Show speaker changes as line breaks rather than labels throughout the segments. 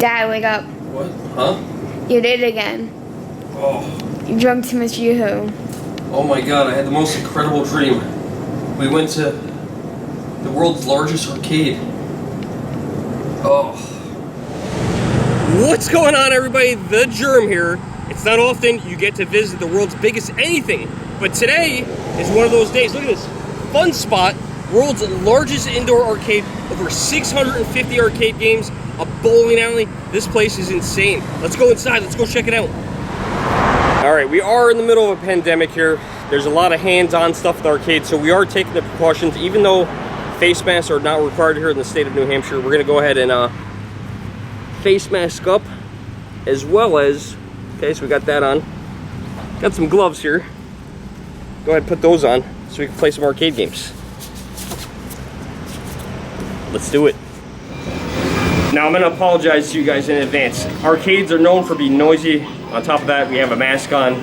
Dad, wake up.
What? Huh?
You did it again.
Oh.
You drunk too much Yoo-hoo.
Oh my god, I had the most incredible dream. We went to the world's largest arcade. Oh. What's going on, everybody? The Germ here. It's not often you get to visit the world's biggest anything, but today is one of those days. Look at this. Fun Spot, world's largest indoor arcade, over 650 arcade games, a bowling alley. This place is insane. Let's go inside, let's go check it out. All right, we are in the middle of a pandemic here. There's a lot of hands-on stuff at the arcade, so we are taking the precautions. Even though face masks are not required here in the state of New Hampshire, we're gonna go ahead and face mask up, as well as, okay, so we got that on. Got some gloves here. Go ahead and put those on so we can play some arcade games. Let's do it. Now I'm gonna apologize to you guys in advance. Arcades are known for being noisy. On top of that, we have a mask on.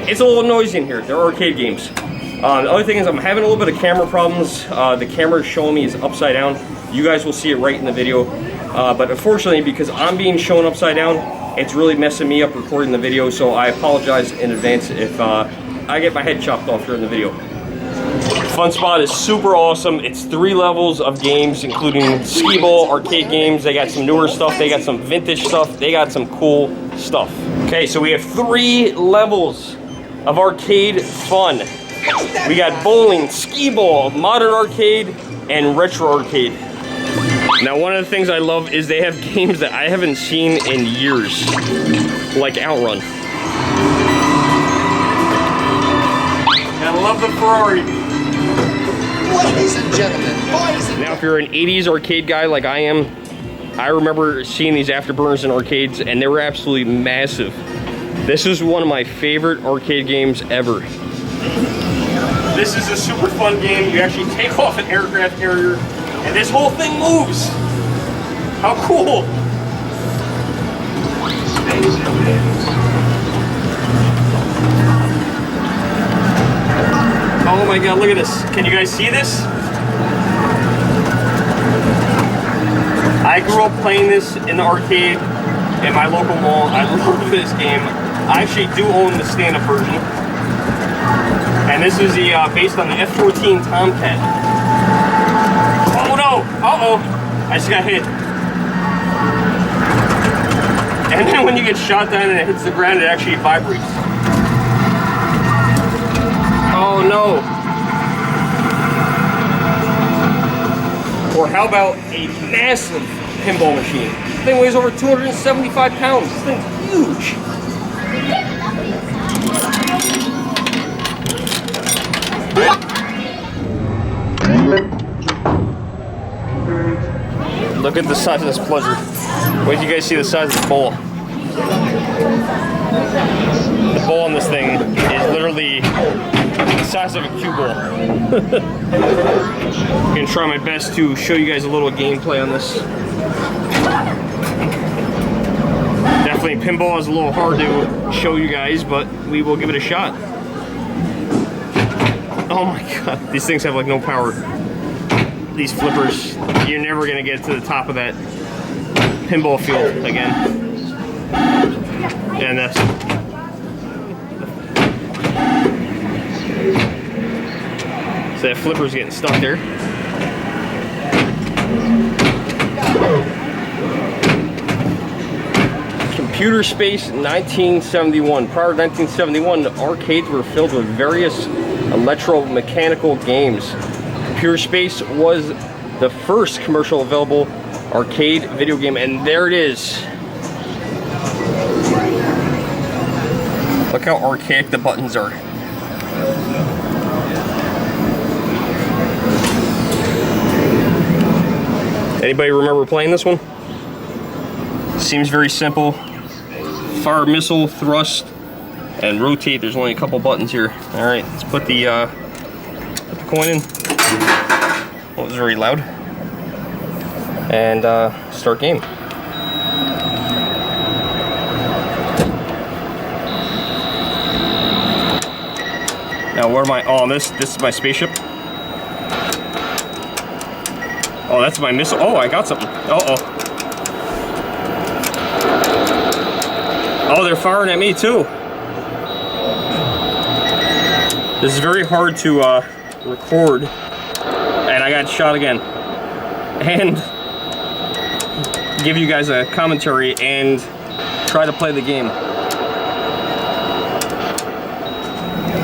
It's a little noisy in here. They're arcade games. The other thing is I'm having a little bit of camera problems. The camera showing me is upside down. You guys will see it right in the video. But unfortunately, because I'm being shown upside down, it's really messing me up recording the video. So I apologize in advance if I get my head chopped off here in the video. Fun Spot is super awesome. It's 3 levels of games, including skee ball, arcade games. They got some newer stuff. They got some vintage stuff. They got some cool stuff. Okay, so we have 3 levels of arcade fun. We got bowling, skee ball, modern arcade, and retro arcade. Now, one of the things I love is they have games that I haven't seen in years, like Outrun. I love the Ferrari.
Ladies and gentlemen, boys and
now if you're an 80s arcade guy like I am, I remember seeing these Afterburners in arcades and they were absolutely massive. This is one of my favorite arcade games ever. This is a super fun game. You actually take off an aircraft carrier and this whole thing moves. How cool. Oh my god, look at this. Can you guys see this? I grew up playing this in the arcade in my local mall. I love this game. I actually do own the stand-up version. And this is the based on the F-14 Tomcat. Oh no! Uh-oh! I just got hit. And then when you get shot down and it hits the ground, it actually vibrates. Oh no. Or how about a massive pinball machine? This thing weighs over 275 pounds. This thing's huge. Look at the size of this plunger. Wait till you guys see the size of the ball. The ball on this thing is literally the size of a cue ball. I'm gonna try my best to show you guys a little gameplay on this. Definitely pinball is a little hard to show you guys, but we will give it a shot. Oh my god, these things have like no power. These flippers, you're never gonna get to the top of that pinball field again. And that's so that flipper's getting stuck there. Computer Space 1971. Prior to 1971, the arcades were filled with various electromechanical games. Computer Space was the first commercial available arcade video game, and there it is. Look how archaic the buttons are. Anybody remember playing this one? Seems very simple. Fire missile, thrust, and rotate. There's only a couple buttons here. All right, let's put the coin in. Oh, it was very loud. And start game. Now, where am I? Oh, this is my spaceship. Oh, that's my missile. Oh, I got something. Uh-oh. Oh, they're firing at me too. This is very hard to record, and I got shot again. And give you guys a commentary and try to play the game.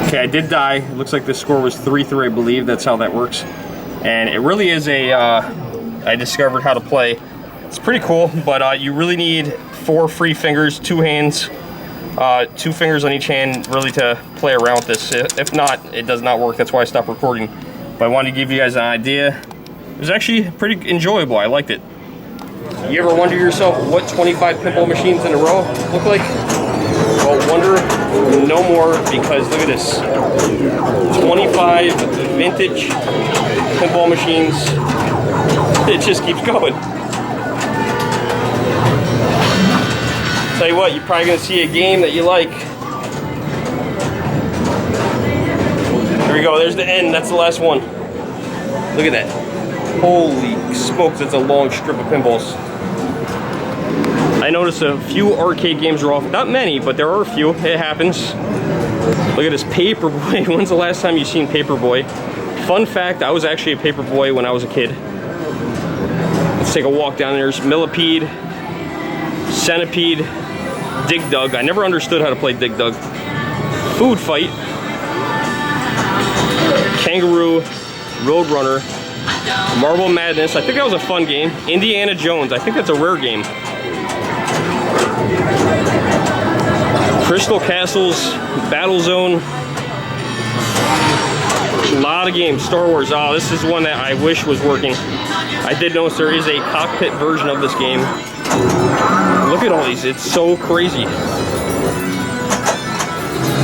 Okay, I did die. It looks like the score was 3-3, I believe. That's how that works. And it really is a, I discovered how to play. It's pretty cool, but you really need 4 free fingers, 2 hands, 2 fingers on each hand, really to play around with this. If not, it does not work. That's why I stopped recording. But I wanted to give you guys an idea. It was actually pretty enjoyable. I liked it. You ever wonder yourself what 25 pinball machines in a row look like? Well, wonder no more, because look at this. 25 vintage pinball machines. It just keeps going. Tell you what, you're probably going to see a game that you like. Here we go, there's the end. That's the last one. Look at that. Holy smokes, that's a long strip of pinballs. I noticed a few arcade games are off. Not many, but there are a few. It happens. Look at this Paperboy. When's the last time you've seen Paperboy? Fun fact, I was actually a Paperboy when I was a kid. Let's take a walk down there. There's Millipede, Centipede, Dig Dug. I never understood how to play Dig Dug. Food Fight, Kangaroo, Roadrunner, Marble Madness. I think that was a fun game. Indiana Jones. I think that's a rare game. Crystal Castles, Battlezone. A lot of games. Star Wars. Oh, this is one that I wish was working. I did notice there is a cockpit version of this game. Look at all these. It's so crazy.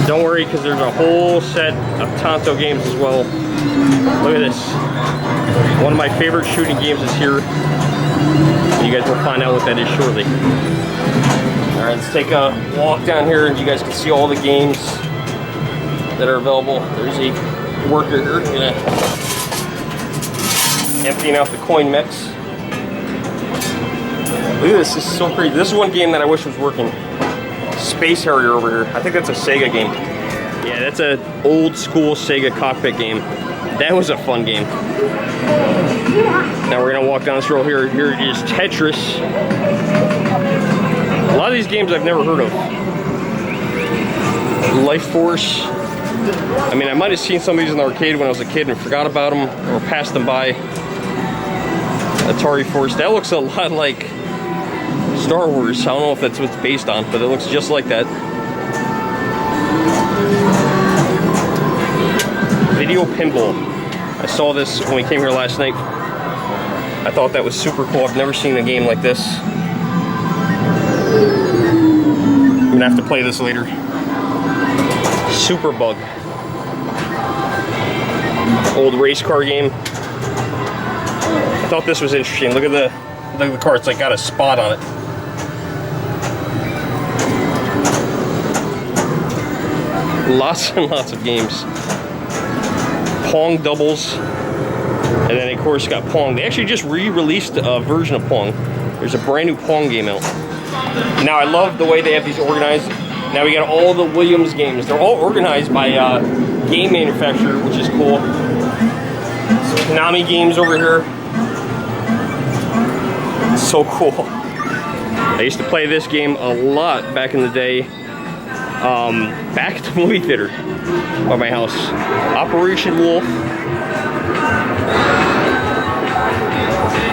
Don't worry, because there's a whole set of Tonto games as well. Look at this. One of my favorite shooting games is here. You guys will find out what that is shortly. Alright, let's take a walk down here and you guys can see all the games that are available. There's a worker here. Gonna emptying out the coin mix. Look at this, this is so crazy. This is one game that I wish was working. Space Harrier over here. I think that's a Sega game. Yeah, that's an old school Sega cockpit game. That was a fun game. Now we're gonna walk down this road here. Here is Tetris. A lot of these games I've never heard of. Life Force. I mean, I might have seen some of these in the arcade when I was a kid and forgot about them or passed them by. Atari Force. That looks a lot like Star Wars. I don't know if that's what it's based on, but it looks just like that. Video Pinball. I saw this when we came here last night. I thought that was super cool. I've never seen a game like this. I'm gonna have to play this later. Superbug. Old race car game. I thought this was interesting. Look at the car. It's like got a spot on it. Lots and lots of games. Pong doubles. And then of course got Pong. They actually just re-released a version of Pong. There's a brand new Pong game out. Now I love the way they have these organized. Now we got all the Williams games. They're all organized by game manufacturer, which is cool. Some Konami games over here. So cool. I used to play this game a lot back in the day. Back at the movie theater by my house. Operation Wolf.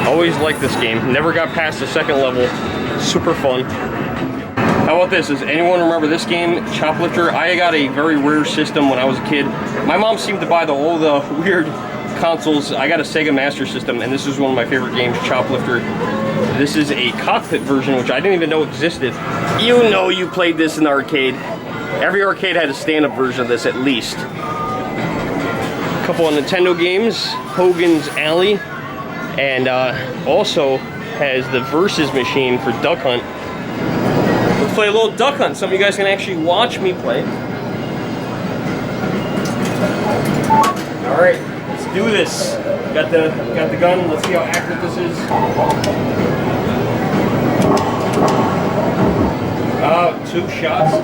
Always liked this game. Never got past the second level. Super fun. How about this? Does anyone remember this game, Choplifter? I got a very rare system when I was a kid. My mom seemed to buy all the weird consoles. I got a Sega Master System, and this is one of my favorite games, Choplifter. This is a cockpit version, which I didn't even know existed. You know you played this in the arcade. Every arcade had a stand-up version of this, at least. A couple of Nintendo games, Hogan's Alley, and also has the Versus machine for Duck Hunt. Let's play a little Duck Hunt. Some of you guys can actually watch me play. All right, let's do this. Got the gun. Let's see how accurate this is. 2 shots,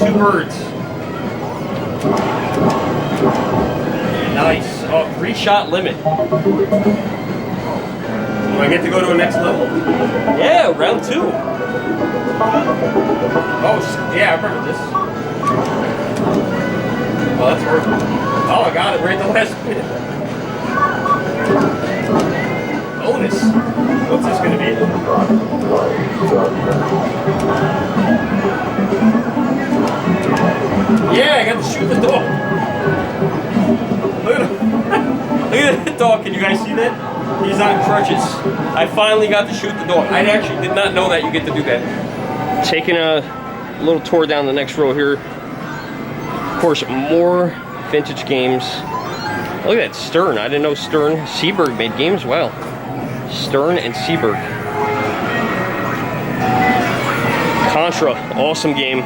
two birds. Nice. Oh, 3-shot limit. Do I get to go to a next level? Yeah, round 2. Oh, yeah, I remember this. Oh, that's working. Oh, I got it right at the last minute. Bonus. What's this going to be? Yeah, I got to shoot the dog. Look at him. Look at that dog. Can you guys see that? He's on crutches. I finally got to shoot the dog. I actually did not know that you get to do that. Taking a little tour down the next row here. Of course, more vintage games. Look at that, Stern. I didn't know Stern. Seaberg made games. Wow. Stern and Seaberg. Contra, awesome game.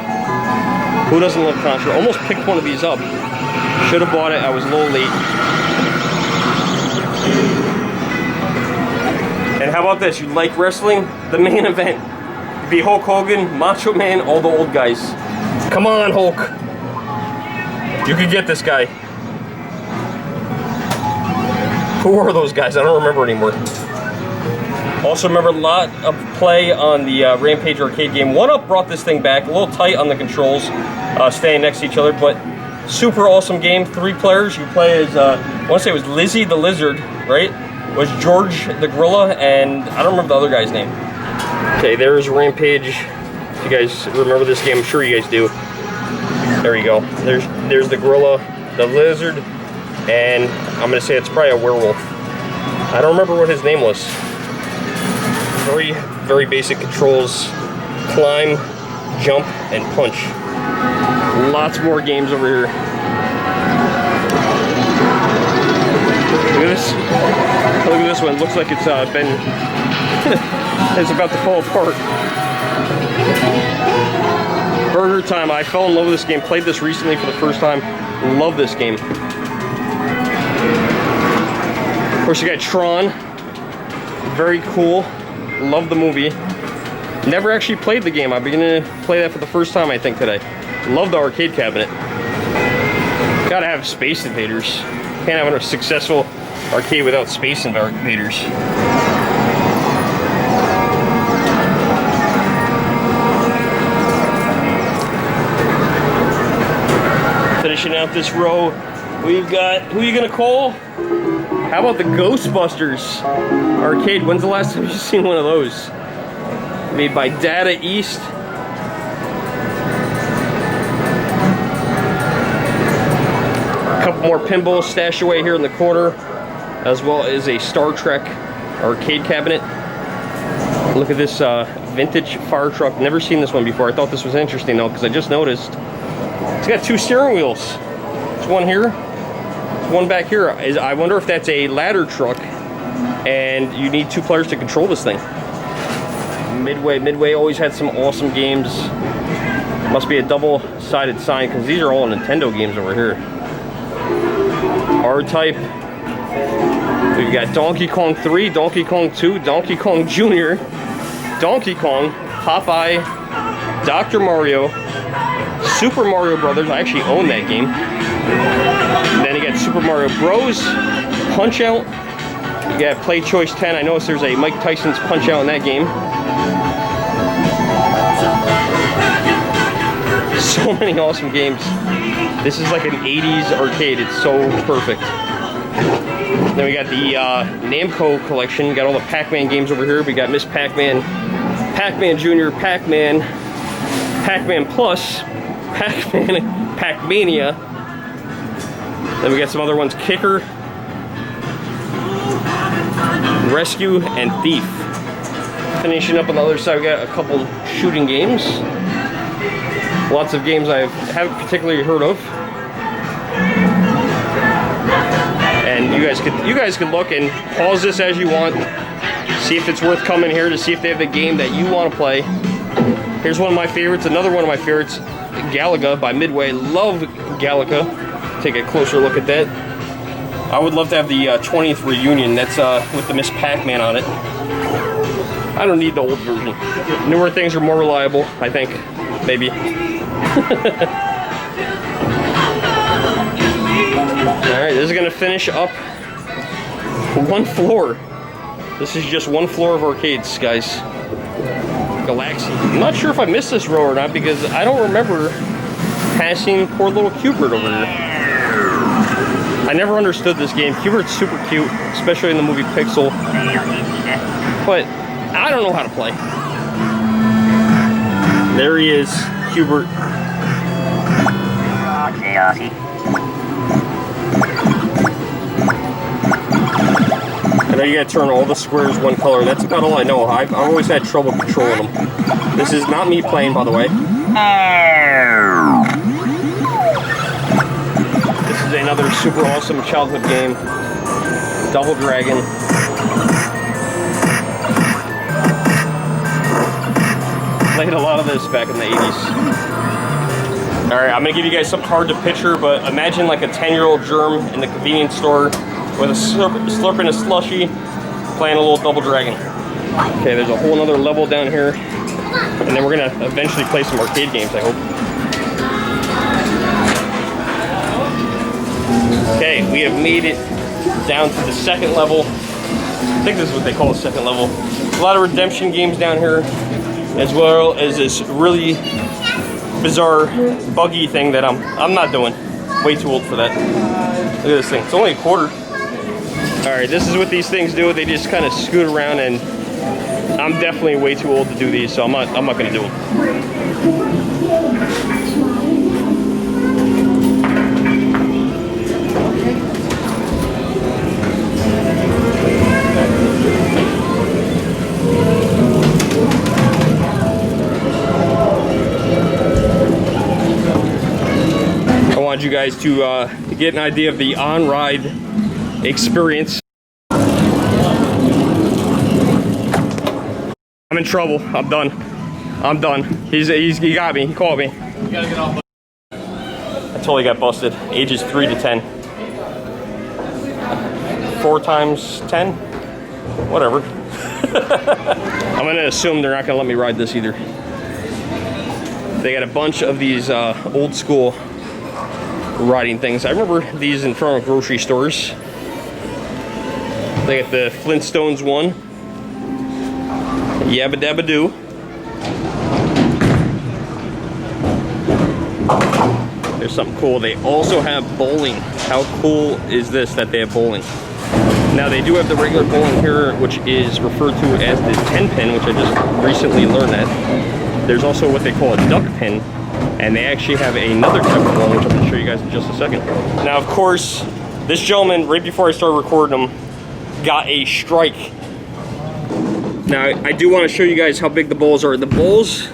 Who doesn't love Contra? Almost picked one of these up. Should have bought it. I was a little late. And how about this? You like wrestling? The main event. It'd be Hulk Hogan, Macho Man, all the old guys. Come on, Hulk. You could get this guy. Who are those guys? I don't remember anymore. Also remember a lot of play on the Rampage arcade game. 1UP brought this thing back. A little tight on the controls, staying next to each other, but super awesome game. 3 players. You play as, I want to say it was Lizzie the Lizard, right? It was George the Gorilla, and I don't remember the other guy's name. Okay, there's Rampage. If you guys remember this game, I'm sure you guys do. There you go. There's the Gorilla, the Lizard, and I'm going to say it's probably a werewolf. I don't remember what his name was. Very, very basic controls. Climb, jump, and punch. Lots more games over here. Look at this. Look at this one. Looks like it's been... it's about to fall apart. Burger Time. I fell in love with this game. Played this recently for the first time. Love this game. Of course, you got Tron. Very cool. Love the movie. Never actually played the game. I'm beginning to play that for the first time, I think, today. Love the arcade cabinet. Gotta have Space Invaders. Can't have a successful arcade without Space Invaders. Finishing out this row, we've got, who are you gonna call? How about the Ghostbusters Arcade? When's the last time you've seen one of those? Made by Data East. A couple more pinballs stashed away here in the corner, as well as a Star Trek arcade cabinet. Look at this vintage fire truck. Never seen this one before. I thought this was interesting though, because I just noticed it's got 2 steering wheels. There's one here. One back here. I wonder if that's a ladder truck and you need 2 players to control this thing. Midway always had some awesome games. Must be a double-sided sign because these are all Nintendo games over here. R-Type. We've got Donkey Kong 3, Donkey Kong 2, Donkey Kong Jr., Donkey Kong, Popeye, Dr. Mario, Super Mario Brothers. I actually own that game. Then you got Super Mario Bros, Punch Out. You got Play Choice 10. I noticed there's a Mike Tyson's Punch Out in that game. So many awesome games. This is like an 80s arcade. It's so perfect. Then we got the Namco Collection. We got all the Pac-Man games over here. We got Miss Pac-Man, Pac-Man Jr., Pac-Man, Pac-Man Plus, Pac-Man, Pac-Mania. Then we got some other ones, Kicker, Rescue, and Thief. Finishing up on the other side, we got a couple shooting games. Lots of games I haven't particularly heard of. And you guys can look and pause this as you want. See if it's worth coming here to see if they have the game that you want to play. Here's one of my favorites, another one of my favorites, Galaga by Midway. Love Galaga. Take a closer look at that. I would love to have the 20th reunion. That's with the Miss Pac-Man on it. I don't need the old version. Newer things are more reliable, I think. Maybe. Alright, this is gonna finish up one floor. This is just one floor of arcades, guys. Galaxy. I'm not sure if I missed this row or not because I don't remember passing poor little Cubert over there. I never understood this game. Cubert's super cute, especially in the movie Pixel. But I don't know how to play. There he is, Cubert. I know you gotta turn all the squares one color. That's about all I know. I've always had trouble controlling them. This is not me playing, by the way. This is another super awesome childhood game. Double Dragon. Played a lot of this back in the 80s. Alright, I'm gonna give you guys something hard to picture, but imagine like a 10-year-old Germ in the convenience store with a slurping a slushie, playing a little Double Dragon. Okay, there's a whole other level down here, and then we're gonna eventually play some arcade games, I hope. Okay, we have made it down to the second level. I think this is what they call the second level. A lot of redemption games down here, as well as this really bizarre buggy thing that I'm not doing. Way too old for that. Look at this thing. It's only a quarter. Alright, this is what these things do. They just kind of scoot around, and I'm definitely way too old to do these, so I'm not gonna do them. I wanted you guys to get an idea of the on-ride experience. I'm in trouble. I'm done. I'm done. He got me. He caught me. You gotta get off. I totally got busted. Ages 3 to 10. 4 times 10? Whatever. I'm gonna assume they're not gonna let me ride this either. They got a bunch of these old school riding things. I remember these in front of grocery stores. They got the Flintstones one. Yabba Dabba Doo. There's something cool. They also have bowling. How cool is this that they have bowling? Now they do have the regular bowling here, which is referred to as the 10 pin, which I just recently learned that. There's also what they call a duck pin, and they actually have another type of bowling, which I'm going to show you guys in just a second. Now, of course, this gentleman, right before I started recording him, got a strike. Now, I do want to show you guys how big the bowls are. The bowls,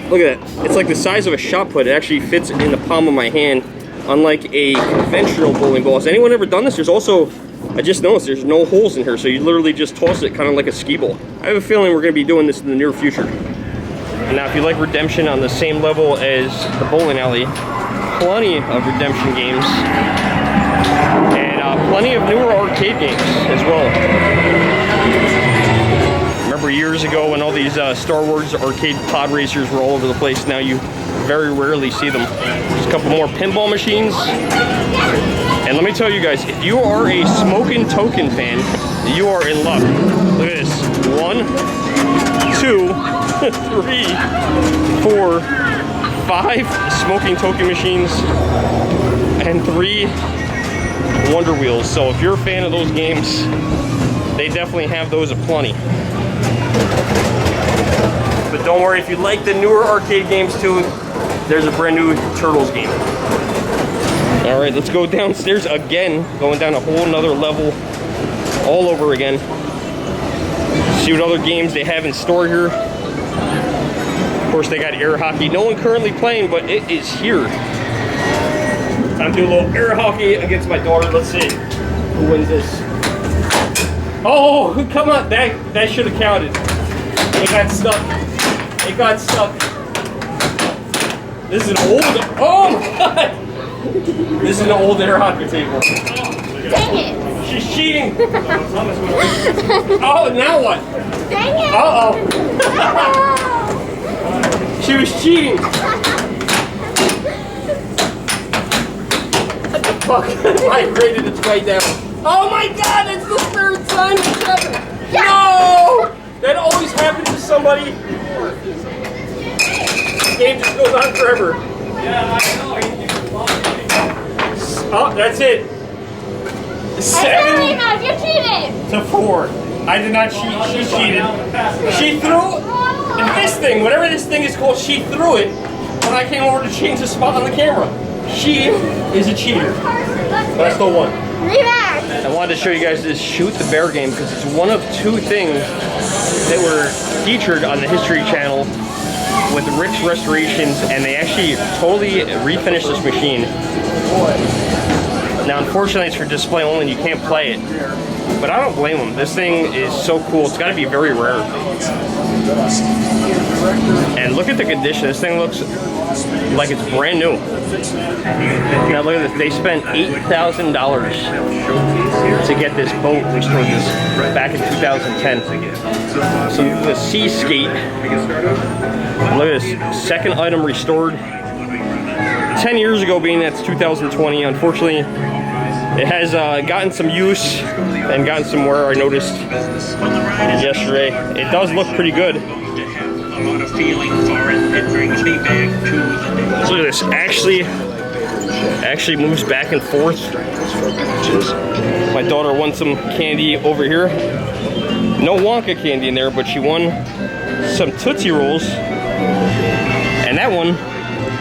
look at that. It's like the size of a shot put. It actually fits in the palm of my hand, unlike a conventional bowling ball. Has anyone ever done this? There's also, I just noticed there's no holes in here, so you literally just toss it kind of like a skee ball. I have a feeling we're going to be doing this in the near future. And now, if you like redemption on the same level as the bowling alley, plenty of redemption games. And plenty of newer arcade games as well. Remember years ago when all these Star Wars arcade pod racers were all over the place? Now you very rarely see them. There's a couple more pinball machines. And let me tell you guys, if you are a Smokin' Token fan, you are in luck. Look at this. 1, 2, 3, 4, 5 Smokin' Token machines, and 3 Wonder Wheels. So if you're a fan of those games, they definitely have those aplenty. But don't worry, if you like the newer arcade games too, there's a brand new Turtles game. All right, let's go downstairs again, going down a whole nother level all over again. See what other games they have in store here. Of course, they got air hockey. No one currently playing, but it is here. Time to do a little air hockey against my daughter. Let's see who wins this. Oh, come on. That should have counted. It got stuck. It got stuck. This is an old... Oh, my God. This is an old air hockey table.
Dang it.
She's cheating. Oh, now what?
Dang it!
Uh-oh. She was cheating. What the fuck? I rated it right down. Oh my god, it's the third time it's happened. No! That always happens to somebody. The game just goes on forever. Yeah, I know. Oh, that's it. 7
you cheated!
to 4. I did not cheat. She cheated. She threw this thing, whatever this thing is called, she threw it when I came over to change the spot on the camera. She is a cheater. But I still won.
Rematch!
I wanted to show you guys this Shoot the Bear game because it's one of 2 things that were featured on the History Channel with Rick's restorations, and they actually totally refinished this machine. Now, unfortunately, it's for display only and you can't play it, but I don't blame them. This thing is so cool. It's got to be very rare. And look at the condition. This thing looks like it's brand new. Now look at this. They spent $8,000 to get this boat restored back in 2010. So the Sea Skate. Look at this. Second item restored 10 years ago, being that's 2020. Unfortunately, it has gotten some use and gotten some wear, I noticed yesterday. It does look pretty good. Look at this. Actually moves back and forth. My daughter won some candy over here. No Wonka candy in there, but she won some Tootsie Rolls. And that one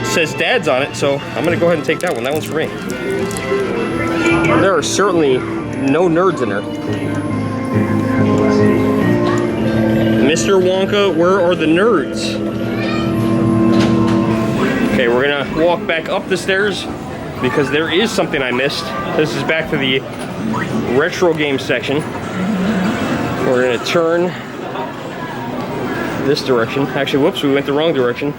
says Dad's on it, so I'm gonna go ahead and take that one. That one's for me. There are certainly no nerds in there. Mr. Wonka, where are the nerds? Okay, we're gonna walk back up the stairs because there is something I missed. This is back to the retro game section. We're gonna turn this direction. Actually, whoops, we went the wrong direction.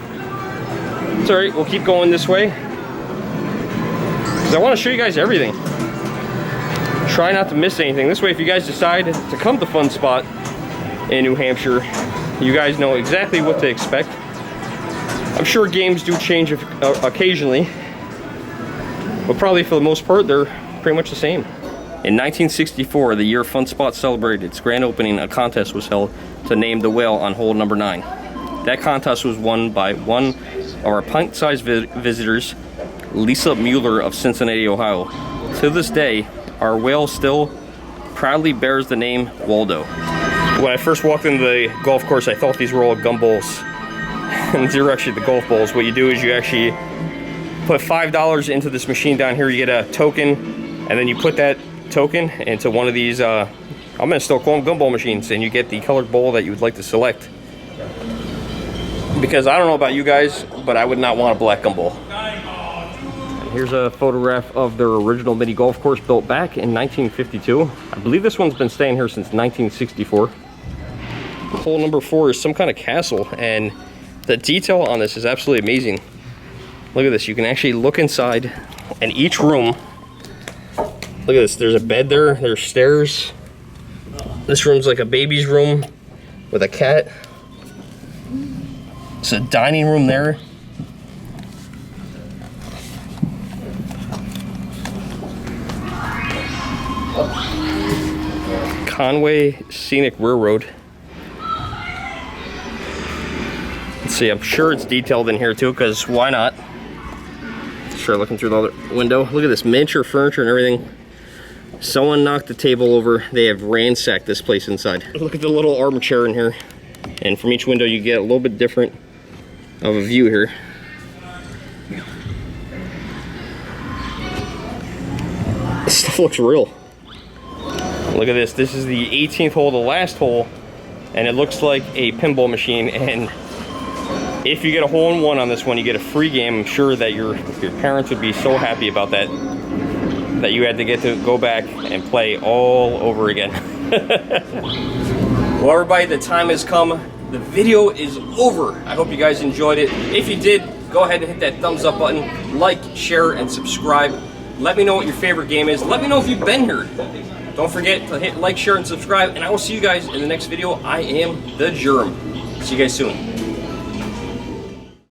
It's all right, we'll keep going this way because I want to show you guys everything. Try not to miss anything. This way, if you guys decide to come to Fun Spot in New Hampshire, you guys know exactly what to expect. I'm sure games do change occasionally, but probably for the most part, they're pretty much the same. In 1964, the year Fun Spot celebrated its grand opening, a contest was held to name the whale on hole number 9. That contest was won by one of our pint-sized visitors, Lisa Mueller of Cincinnati, Ohio. To this day, our whale still proudly bears the name Waldo. When I first walked into the golf course, I thought these were all gumballs. And these are actually the golf balls. What you do is you actually put $5 into this machine down here, you get a token, and then you put that token into one of these, I'm gonna still call them gumball machines, and you get the colored ball that you would like to select. Because I don't know about you guys, but I would not want a black gumball. And here's a photograph of their original mini golf course built back in 1952. I believe this one's been staying here since 1964. Hole number 4 is some kind of castle, and the detail on this is absolutely amazing. Look at this, you can actually look inside, and each room, look at this, there's a bed there, there's stairs. This room's like a baby's room with a cat. It's a dining room there. Conway Scenic Railroad. Let's see, I'm sure it's detailed in here too, because why not? Sure, looking through the other window. Look at this miniature furniture and everything. Someone knocked the table over. They have ransacked this place inside. Look at the little armchair in here. And from each window you get a little bit different of a view here. This stuff looks real. Look at this. This is the 18th hole, the last hole, and it looks like a pinball machine. And if you get a hole-in-one on this one, you get a free game. I'm sure that your parents would be so happy about that, that you had to get to go back and play all over again. Well, everybody, the time has come. The video is over. I hope you guys enjoyed it. If you did, go ahead and hit that thumbs up button, like, share, and subscribe. Let me know what your favorite game is. Let me know if you've been here. Don't forget to hit like, share, and subscribe, and I will see you guys in the next video. I am the Germ. See you guys soon.